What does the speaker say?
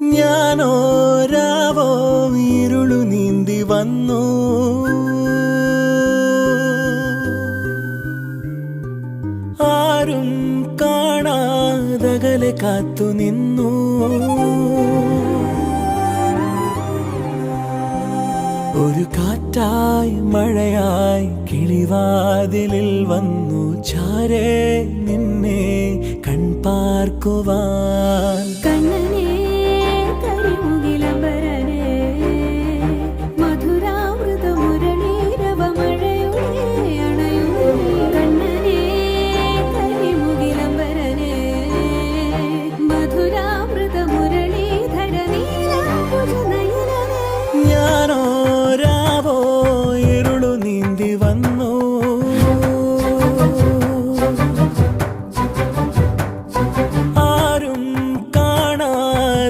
ഞാനോ രാവോ ഇരുളു നീന്തി വന്നു. ആരും കാണാതകലെ കാത്തു നിന്നു. ഒരു കാറ്റായി മഴയായി കിളിവാതിലിൽ വന്നു ചാരേ നിന്നെ കൺപാർക്കുവാൻ. കണ്ണനേ കരിമു